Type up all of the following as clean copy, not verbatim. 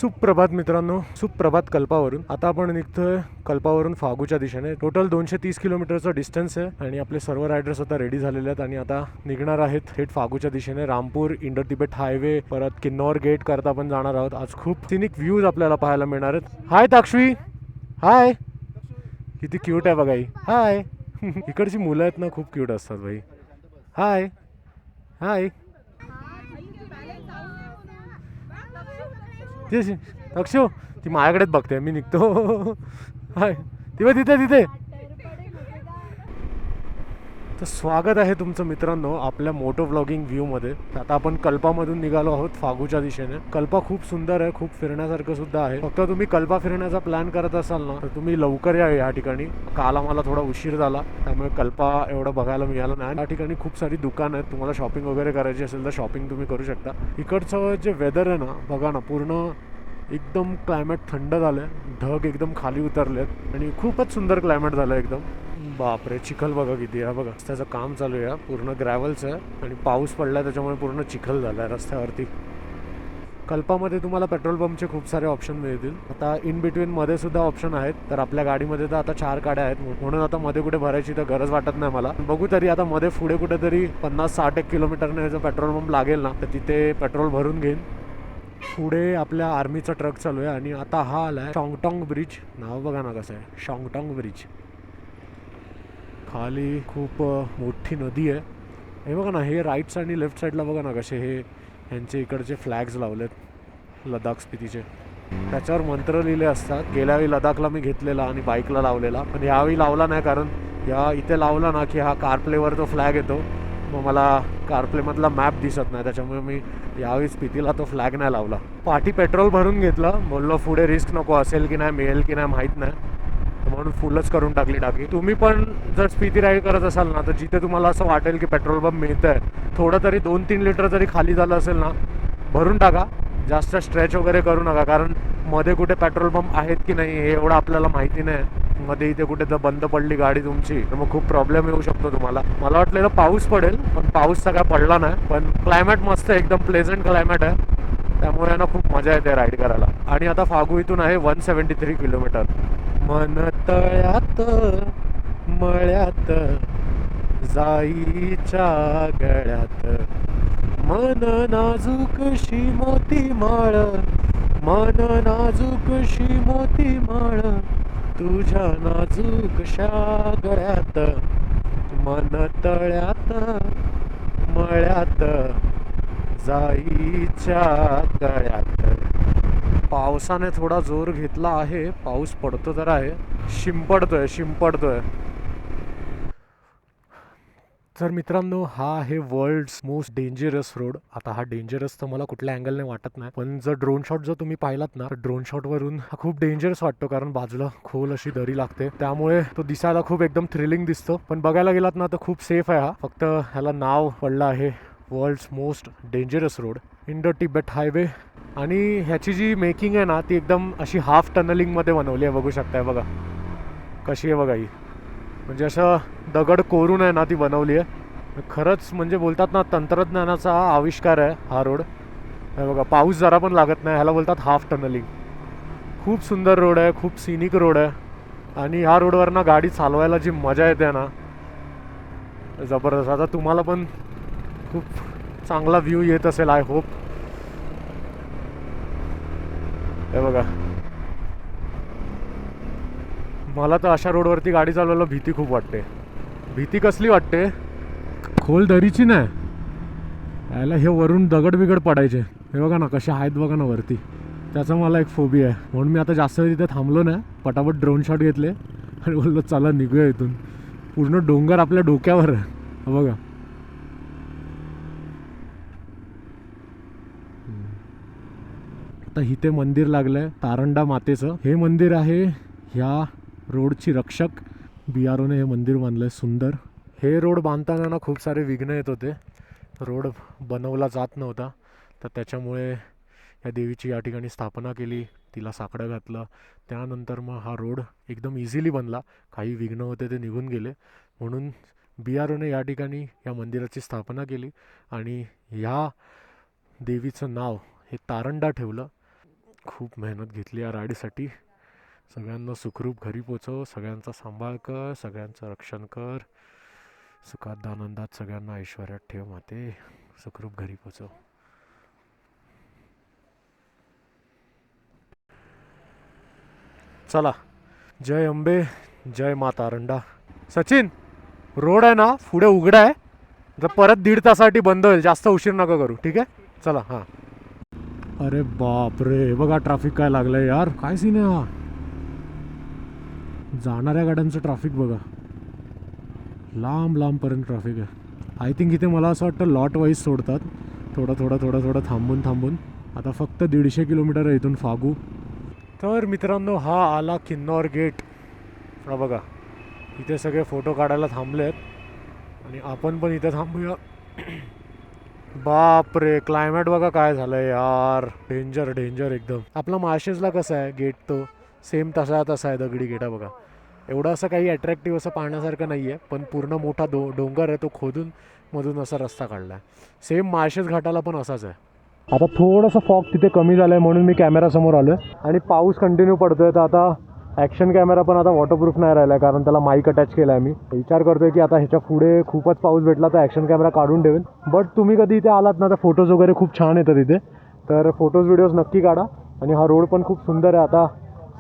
सुप्रभात मित्रांनो, सुप्रभात कल्पावरून. आता आपण निघतोय कल्पावरून फागूच्या दिशेने. टोटल 230 किलोमीटरचा डिस्टन्स आहे आणि आपले सर्व रायडर्स आता रेडी झालेले आहेत आणि आता निघणार आहेत थेट फागूच्या दिशेने. रामपूर, इंडो तिबेट हायवे, परत किन्नौर गेट करता आपण जाणार आहोत. आज खूप सिनिक व्ह्यूज आपल्याला पाहायला मिळणार आहेत. हाय ताक्षवी, हाय. किती क्यूट आहे बघा ही. हाय. इकडची मुलं आहेत ना, खूप क्यूट असतात भाई. हाय हाय. तेच अक्षो, ती माझ्याकडेच बघते, मी निघतो. हाय, तिथे तिथे तिथे. तर स्वागत आहे तुमचं मित्रांनो आपल्या मोटो व्लॉगिंग व्ह्यूमध्ये. आता आपण कल्पामधून निघालो आहोत फागूच्या दिशेने. कल्पा खूप सुंदर आहे, खूप फिरण्यासारखं सुद्धा आहे. फक्त तुम्ही कल्पा फिरण्याचा प्लॅन करत असाल ना, तर तुम्ही लवकर या ठिकाणी. काल आम्हाला थोडा उशीर झाला, त्यामुळे कल्पा एवढं बघायला मिळालं नाही. या ठिकाणी खूप सारी दुकानं आहेत, तुम्हाला शॉपिंग वगैरे करायची असेल तर शॉपिंग तुम्ही करू शकता. इकडचं जे वेदर आहे ना, बघा ना, पूर्ण एकदम क्लायमेट थंड झालं आहे. ढग एकदम खाली उतरलेत आणि खूपच सुंदर क्लायमेट झालं एकदम. बापरे, चिखल बघा किती आहे. बघा रस्त्याचं काम चालू आहे, पूर्ण ग्रॅव्हल्स आहे आणि पाऊस पडला त्याच्यामुळे पूर्ण चिखल झाला आहे रस्त्यावरती. कल्पामध्ये तुम्हाला पेट्रोल पंपचे खूप सारे ऑप्शन मिळतील. आता इन बिटवीन मध्ये सुद्धा ऑप्शन आहेत. तर आपल्या गाडीमध्ये तर आता 4 गाड्या आहेत, म्हणून आता मध्ये कुठे भरायची तर गरज वाटत नाही मला. बघू तरी आता मध्ये पुढे कुठेतरी 50-60 किलोमीटरने जो पेट्रोल पंप लागेल ना, तर तिथे पेट्रोल भरून घेईन. पुढे आपल्या आर्मीचा ट्रक चालू आहे आणि आता हा आलाय शॉंगटॉंग ब्रिज. नाव बघा ना कसं आहे, शॉंगटॉंग ब्रिज. खाली खूप मोठी नदी आहे. हे बघा ना, हे राईट आणि लेफ्ट साईडला बघा ना कसे हे यांचे इकडचे फ्लॅग्स लावलेत लडाख स्पितीचे. त्याच्यावर मंत्र लिहिले असतात. गेल्या वेळी लडाखला मी घेतलेला आणि बाईकला लावलेला, पण यावेळी लावला नाही कारण या इथे लावला ना की हा कारप्लेवर तो फ्लॅग येतो, मग मला कारप्लेमधला मॅप दिसत नाही, त्याच्यामुळे मी यावेळी स्पितीला तो फ्लॅग नाही लावला. पाठी पेट्रोल भरून घेतलं, बोललो पुढे रिस्क नको, असेल की नाही मिळेल की नाही माहीत नाही, म्हणून फुलच करून टाकली टाकी. तुम्ही पण जर स्पिती राईड करत असाल ना, तर जिथे तुम्हाला असं वाटेल की पेट्रोल पंप मिळतंय, थोडं तरी 2-3 लिटर जरी खाली झालं असेल ना, भरून टाका. जास्त स्ट्रेच वगैरे करू नका, कारण मध्ये कुठे पेट्रोल पंप आहेत की नाही हे एवढं आपल्याला माहिती नाही. मध्ये इथे कुठे जर बंद पडली गाडी तुमची तर मग खूप प्रॉब्लेम येऊ शकतो तुम्हाला. मला वाटलेलं पाऊस पडेल, पण पाऊस तर काय पडला नाही. पण क्लायमेट मस्त आहे, एकदम प्लेझंट क्लायमेट आहे, त्यामुळे ना खूप मजा येते राईड करायला. आणि आता फागू इथून आहे 173 किलोमीटर. मन तळ्यात मळ्यात जाईच्या गळ्यात, मन नाजूकशी मोती माळ, मन नाजूकशी मोती माळ, तुझ्या नाजूकशा गळ्यात, मन तळ्यात मळ्यात जाईच्या गळ्यात. पावसाने थोडा जोर घेतला आहे, पाऊस पडतो तर आहे, शिंपडतोय शिंपडतोय. तर मित्रांनो, हा आहे वर्ल्ड्स मोस्ट डेंजरस रोड. आता हा डेंजरस तर मला कुठल्या अँगलने वाटत नाही, पण जर ड्रोन शॉट जर तुम्ही पाहिलात ना, तर ड्रोन शॉट वरून हा खूप डेंजरस वाटतो, कारण बाजूला खोल अशी दरी लागते, त्यामुळे तो दिसायला खूप एकदम थ्रिलिंग दिसतो. पण बघायला गेलात ना तर खूप सेफ आहे हा. फक्त ह्याला नाव पडलं आहे world's most dangerous road, Indo Tibet highway. आणि ह्याची जी मेकिंग आहे ना, ती एकदम अशी हाफ टनलिंगमध्ये बनवली आहे. बघू शकताय बघा कशी आहे बघा ही, म्हणजे असं दगड कोरून आहे ना ती बनवली आहे. खरंच म्हणजे बोलतात ना, तंत्रज्ञानाचा आविष्कार आहे हा रोड. हे बघा, पाऊस जरा पण लागत नाही, ह्याला बोलतात हाफ टनलिंग. खूप सुंदर रोड आहे, खूप सिनिक रोड आहे. आणि ह्या रोडवर ना गाडी चालवायला जी मजा येते ना, जबरदस्त. आता तुम्हाला पण खूप चांगला व्ह्यू येत असेल, आय होप. हे बघा, मला तर अशा रोडवरती गाडी चालवायला भीती खूप वाटते. भीती कसली वाटते, खोल दरीची नाही, यायला हे वरून दगड बिगड पडायचे. हे बघा ना कसे आहेत बघा ना वरती, त्याचा मला एक फोबिया आहे. म्हणून मी आता जास्त वेळ तिथे थांबलो नाही, पटापट ड्रोन शॉट घेतले आणि बोललो चला निघूया इथून. पूर्ण डोंगर आपल्या डोक्यावर आहे बघा. आता इथे मंदिर लागलंय तारंडा मातेचं. हे मंदिर आहे ह्या रोडची रक्षक. BROने हे मंदिर बांधलंय सुंदर. हे रोड बांधताना ना खूप सारे विघ्न येत होते, रोड बनवला जात नव्हता, तर त्याच्यामुळे या देवीची या ठिकाणी स्थापना केली, तिला साकडं घातलं. त्यानंतर मग हा रोड एकदम इझिली बनला, काही विघ्न होते ते निघून गेले. म्हणून BROने या ठिकाणी या मंदिराची स्थापना केली आणि ह्या देवीचं नाव हे तारंडा ठेवलं. खूप मेहनत घेतली या राईडसाठी. सगळ्यांना सुखरूप घरी पोचव, सगळ्यांचा सांभाळ कर, सगळ्यांचं रक्षण कर, सुखात आनंदात सगळ्यांना ऐश्वर्यात ठेव माते, सुखरूप घरी पोचव. चला, जय अंबे, जय माता अरंडा. सचिन, रोड आहे ना पुढे उघडा आहे, तर परत 1.5 तासासाठी बंद होईल, जास्त उशीर नका करू, ठीक आहे? चला. हां. अरे बापरे, बघा ट्रॅफिक काय लागलंय यार, काय सीन आहे हा. जाणाऱ्या गाड्यांचं ट्रॅफिक बघा, लांब लांबपर्यंत ट्रॅफिक आहे. आय थिंक इथे मला असं वाटतं लॉट वाईज सोडतात, थोडं थोडं थोडं थोडं थांबून थांबून. आता फक्त 150 किलोमीटर आहे इथून फागू. तर मित्रांनो, हा आला किन्नौर गेट. हा बघा, इथे सगळे फोटो काढायला थांबलेत आणि आपण पण इथे थांबूया. बाप रे, क्लायमेट बघा काय झालंय यार, डेंजर डेंजर एकदम. आपला मार्शेसला कसं आहे गेट, तो सेम तसा आहे, दगडी गेट आहे बघा. एवढं असं काही अट्रॅक्टिव्ह असं पाहण्यासारखं नाही आहे, पण पूर्ण मोठा डोंगर आहे, तो खोदून मधून असा रस्ता काढला आहे. सेम मार्शेस घाटाला पण असाच आहे. आता थोडंसं फॉग तिथे कमी झालं आहे म्हणून मी कॅमेरा समोर आलो आहे. आणि पाऊस कंटिन्यू पडतोय, तर आता ॲक्शन कॅमेरा पण आता वॉटरप्रूफ नाही राहिला आहे, कारण त्याला माईक अटॅच केला आहे. मी विचार करतोय की आता ह्याच्या पुढे खूपच पाऊस भेटला तर ॲक्शन कॅमेरा काढून ठेवेन. बट तुम्ही कधी इथे आलात ना, तर फोटोज वगैरे खूप छान येतात इथे, तर फोटोज व्हिडिओज नक्की काढा. आणि हा रोड पण खूप सुंदर आहे. आता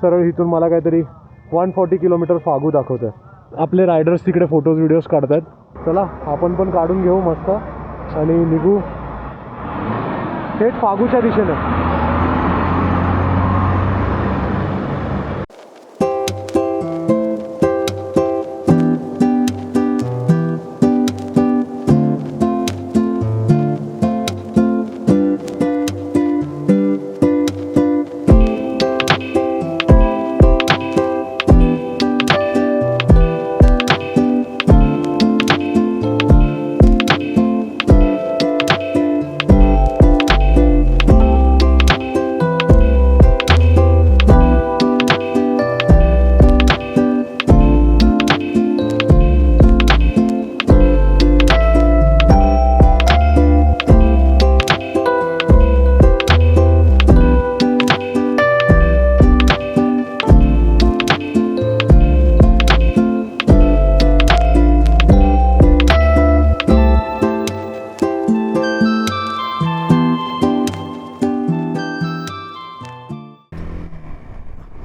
सरळ इथून मला काहीतरी 140 किलोमीटर फागू दाखवतं आहे. आपले रायडर्स तिकडे फोटोज व्हिडिओज काढत आहेत. चला, आपण पण काढून घेऊ मस्त आणि निघू थेट फागूच्या दिशेने.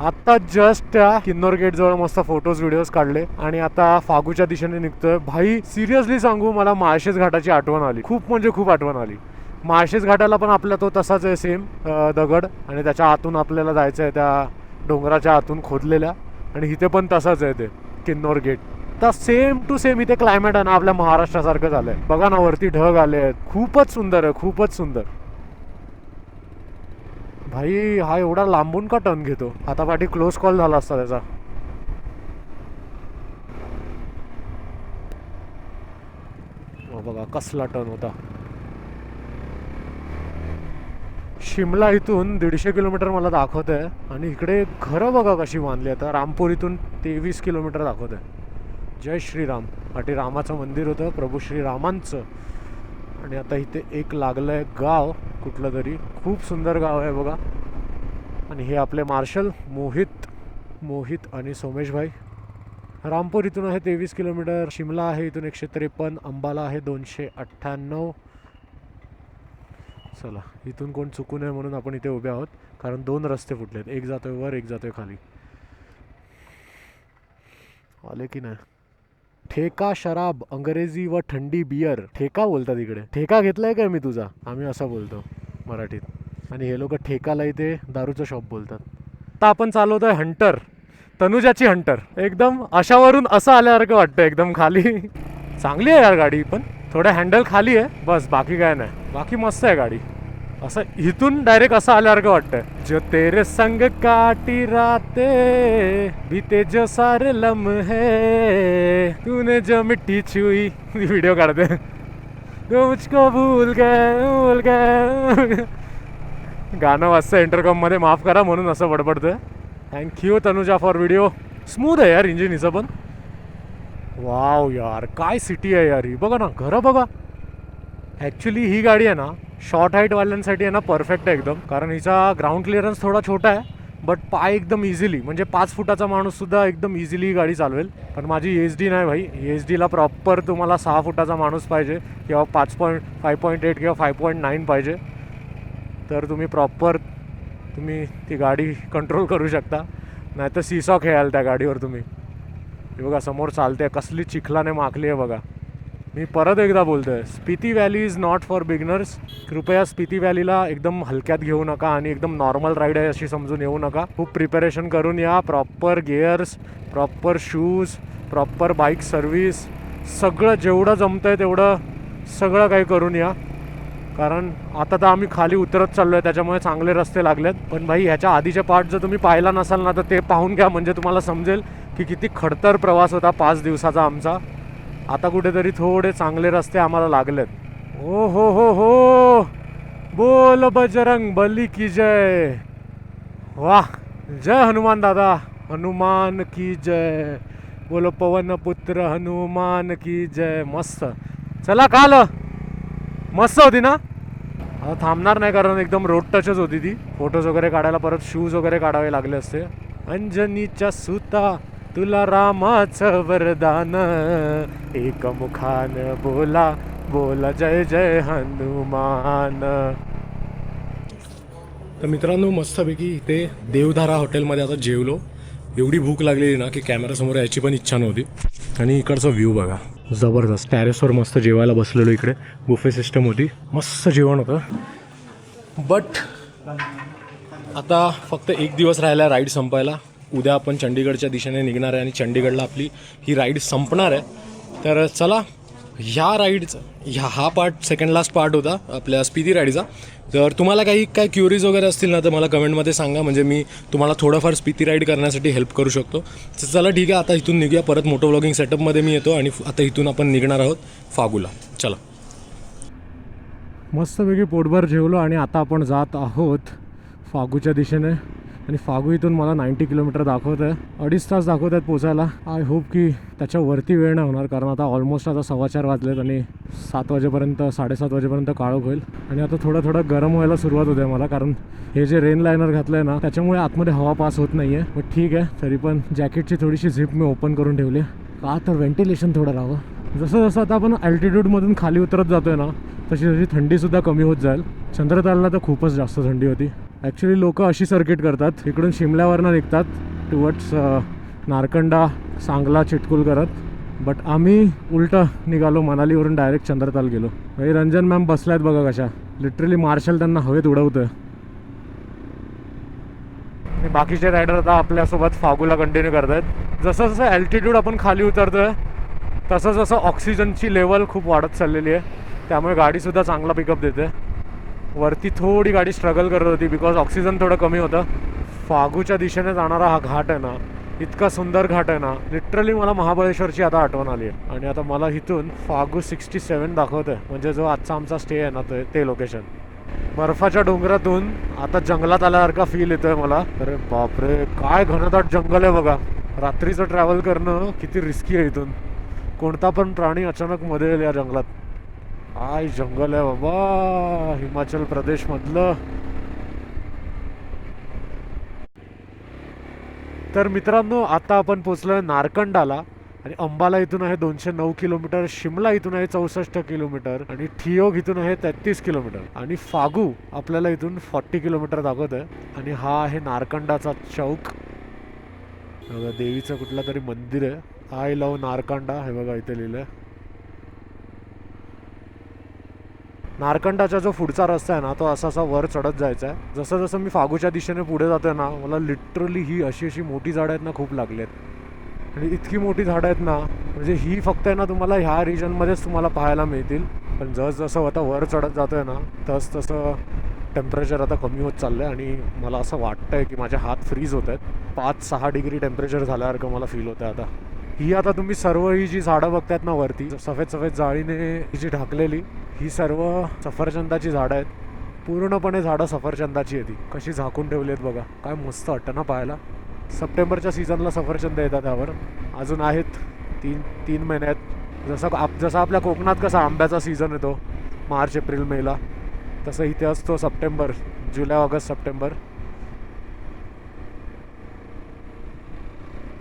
आत्ता जस्ट त्या किन्नौर गेट जवळ मस्त फोटोज व्हिडिओज काढले आणि आता फागूच्या दिशेने निघतोय. भाई सिरियसली सांगू, मला माळशेज घाटाची आठवण आली, खूप म्हणजे खूप आठवण आली. माळशेज घाटाला पण आपला तो तसाच आहे, सेम दगड, आणि त्याच्या आतून आपल्याला जायचं आहे त्या डोंगराच्या आतून खोदलेल्या. आणि इथे पण तसाच आहे ते किन्नौर गेट. तर सेम टू सेम इथे क्लायमेट आहे ना आपल्या महाराष्ट्रासारखं झालंय. बघा ना, वरती ढग आले आहेत, खूपच सुंदर आहे, खूपच सुंदर. भाई हा एवढा लांबून का टर्न घेतो, आता पाठी क्लोज कॉल झाला असता त्याचा. बघा कसला टर्न होता. शिमला इथून 150 किलोमीटर मला दाखवत आहे आणि इकडे घरं बघा कशी बांधली. आता रामपूर इथून 23 किलोमीटर दाखवत आहे. जय श्रीराम. पाठी रामाचं मंदिर होतं, प्रभू श्रीरामांचं. आणि आता इथे एक लागलं आहे गाव कुठलं तरी, खूप सुंदर गाव आहे बघा. आणि हे आपले मार्शल मोहित आणि सोमेश भाई. रामपूर इथून आहे 23 किलोमीटर, शिमला आहे इथून 153, अंबाला आहे 298. चला, इथून कोण चुकू नये म्हणून आपण इथे उभे आहोत, कारण 2 रस्ते फुटलेत, एक जातोय वर, एक जातोय खाली. आले की नाही. ठेका शराब, अंग्रेजी व थंडी बियर, ठेका बोलतात इकडे. ठेका घेतलाय काय मी तुझा, आम्ही असं बोलतो मराठीत. आणि हे लोक ठेकाला इथे दारूचं शॉप बोलतात. आता आपण चालवतोय हंटर, तनुजाची हंटर. एकदम अशावरून असं आल्यासारखं वाटतं, एकदम खाली. चांगली आहे यार गाडी, पण थोडं हँडल खाली आहे बस, बाकी काय नाही. बाकी मस्त आहे गाडी. असं इथून डायरेक्ट असं आल्यासारखं वाटतंय. जो तेरे संग काटी राते बीते जो सारे लम्हे तूने जो मिट्टी छुई. व्हिडिओ काढते. तो मुझको भूल गए. गाणं वाजतं इंटरकॉम मध्ये, माफ करा म्हणून असं बडबडतोय. Thank you Tanuja for video. Smooth आहे यार इंजिन हिचं पण. वाव यार, काय सिटी आहे यार ही. बघा ना, घरं बघा. ॲक्च्युली ही गाडी आहे ना शॉर्ट हाईटवाल्यांसाठी आहे ना परफेक्ट आहे एकदम, कारण हिचा ग्राउंड क्लिअरन्स थोडा छोटा आहे बट पाय एकदम इझिली, म्हणजे 5 फुटाचा माणूससुद्धा एकदम इझिली ही गाडी चालवेल. पण माझी एच डी नाही भाई, एच डीला प्रॉपर तुम्हाला 6 फुटाचा माणूस पाहिजे किंवा 5.8 किंवा 5.9 पाहिजे, तर तुम्ही प्रॉपर ती गाडी कंट्रोल करू शकता. नाही तर सीसॉ खेळाल त्या गाडीवर तुम्ही. हे बघा समोर चालते, कसली चिखलाने माखली आहे बघा. मी परत एकदा बोलतो आहे, Spiti valley is not for beginners. कृपया स्पिती व्हॅलीला एकदम हलक्यात घेऊ नका आणि एकदम नॉर्मल राईड आहे अशी समजून येऊ नका. खूप प्रिपरेशन करून या, proper gears, proper shoes, proper bike service, सगळं जेवढं जमतं आहे तेवढं सगळं काही करून या. कारण आता तर आम्ही खाली उतरत चाललो आहे त्याच्यामुळे चांगले रस्ते लागलेत. पण भाई ह्याच्या आधीचे पार्ट जर तुम्ही पाहिला नसाल ना तर ते पाहून घ्या, म्हणजे तुम्हाला समजेल की किती खडतर प्रवास होता 5 दिवसाचा आमचा. आता कुठेतरी थोडे चांगले रस्ते आम्हाला लागलेत. ओ हो हो हो, बोल बजरंग बली की जय. वाह, जय हनुमान दादा, हनुमान की जय. बोलो पवन पुत्र हनुमान की जय. मस्त. चला काल मस्त होती ना. आता थांबणार नाही कारण एकदम रोड टचच होती ती. फोटोज वगैरे काढायला परत शूज वगैरे काढावे लागले असते. अंजनीच्या सुता तुला रामाचं वरदान, एक मुखान बोला बोला जय जय हनुमान. तर मित्रांनो मस्तपैकी इथे देवधारा हॉटेलमध्ये आता जेवलो. एवढी भूक लागलेली ना की कॅमेरासमोर यायची पण इच्छा नव्हती. आणि इकडचा व्ह्यू बघा जबरदस्त. टॅरेसवर मस्त जेवायला बसलेलो. इकडे बुफे सिस्टम होती, मस्त जेवण होतं. बट आता फक्त एक दिवस राहिला राईड संपायला. उद्या आपण चंडीगडच्या दिशेने निघणार आहे आणि चंडीगडला आपली ही राईड संपणार आहे. तर चला ह्या राईडचं हा पार्ट सेकंड लास्ट पार्ट होता आपल्या स्पिती राईडचा. जर तुम्हाला काही क्युरीज वगैरे असतील ना तर मला कमेंटमध्ये सांगा, म्हणजे मी तुम्हाला थोडंफार स्पिती राईड करण्यासाठी हेल्प करू शकतो. तर चला ठीक आहे, आता इथून निघूया. परत मोटो व्लॉगिंग सेटअपमध्ये मी येतो आणि आता इथून आपण निघणार आहोत फागूला. चला. मस्तपैकी पोटभर जेवलो आणि आता आपण जात आहोत फागूच्या दिशेने. आणि फागू इथून मला 90 किलोमीटर दाखवत आहे, 2.5 तास दाखवत आहेत पोचायला. आय होप की त्याच्यावरती वेळ नाही होणार, कारण आता ऑलमोस्ट आता 4:15 वाजलेत आणि 7 वाजेपर्यंत 7:30 वाजेपर्यंत काळोख होईल. आणि आता थोडं गरम व्हायला सुरुवात होते मला, कारण हे जे रेन लायनर घातलं आहे ना त्याच्यामुळे आतमध्ये हवा पास होत नाही आहे. बट ठीक आहे, तरी पण जॅकेटची थोडीशी झिप मी ओपन करून ठेवली का तर व्हेंटिलेशन थोडं राहावं. जसं जसं आता आपण अल्टिट्यूडमधून खाली उतरत जातो आहे ना तशी तशी थंडीसुद्धा कमी होत जाईल. चंद्रतालला तर खूपच जास्त थंडी होती. ॲक्च्युली लोक अशी सर्किट करतात, इकडून शिमल्यावरनं निघतात टुवर्ड्स नारकंडा, सांगला, चिटकुल करत. बट आम्ही उलटं निघालो, मनालीवरून डायरेक्ट चंद्रताल गेलो. काही रंजन मॅम बसल्यात बघा कशा, लिटरली मार्शल त्यांना हवेत उडवतोय. बाकीचे रायडर आता आपल्यासोबत फागूला कंटिन्यू करत आहेत. जसं जसं ॲल्टिट्यूड आपण खाली उतरतोय तसं जसं ऑक्सिजनची लेवल खूप वाढत चाललेली आहे, त्यामुळे गाडीसुद्धा चांगला पिकअप देते. वरती थोडी गाडी स्ट्रगल करत होती बिकॉज ऑक्सिजन थोडं कमी होतं. फागूच्या दिशेने जाणारा हा घाट आहे ना, इतका सुंदर घाट आहे ना, लिटरली मला महाबळेश्वरची आता आठवण आली आहे. आणि आता मला इथून फागू 67 दाखवतं आहे, म्हणजे जो आजचा आमचा स्टे आहे ना ते लोकेशन. बर्फाच्या डोंगरातून आता जंगलात आल्यासारखा फील येतोय मला. अरे बापरे, काय घनदाट जंगल आहे बघा. रात्रीचं ट्रॅव्हल करणं किती रिस्की आहे. इथून कोणता पण प्राणी अचानक मध्ये येईल या जंगलात. काय जंगल आहे बाबा, हिमाचल प्रदेशमधलं. तर मित्रांनो आता आपण पोचलोय नारकंडाला. आणि अंबाला इथून आहे 209 किलोमीटर, शिमला इथून आहे 64 किलोमीटर आणि ठियोग इथून आहे 33 किलोमीटर. आणि फागू आपल्याला इथून 40 किलोमीटर दाखवत आहे. आणि हा आहे नारकंडाचा चौक. देवीचं कुठलं तरी मंदिर आहे, आय लव नारकंडा, हे बघा इथे लिहिलंय. नारकंडाचा जो पुढचा रस्ता आहे ना तो असा असा वर चढत जायचा आहे. जसं जसं मी फागूच्या दिशेने पुढे जातोय ना मला लिटरली ही अशी मोठी झाडं आहेत ना खूप लागली आहेत. आणि इतकी मोठी झाडं आहेत ना, म्हणजे ही फक्त आहे ना तुम्हाला ह्या रिजनमध्येच तुम्हाला पाहायला मिळतील. पण जसं आता वर चढत जातोय ना तसं टेम्परेचर आता कमी होत चाललं आहे. आणि मला असं वाटतं आहे की माझे हात फ्रीज होत आहेत. 5-6 डिग्री टेम्परेचर झाल्यासारखं मला फील होतं आता. ही आता तुम्ही सर्व ही जी झाडं बघतायत ना वरती सफेद जाळीने ही जी ढाकलेली, ही सर्व सफरचंदाची झाडं आहेत. पूर्णपणे झाडं सफरचंदाची आहे. ती कशी झाकून ठेवली आहेत बघा, काय मस्त वाटतं ना पाहायला. सप्टेंबरच्या सीझनला सफरचंद येतात त्यावर, अजून आहेत 3 महिन्यात. जसं आपल्या कोकणात कसा आंब्याचा सीझन येतो मार्च एप्रिल मेला, तसं इथे असतो सप्टेंबर, जुलै ऑगस्ट सप्टेंबर.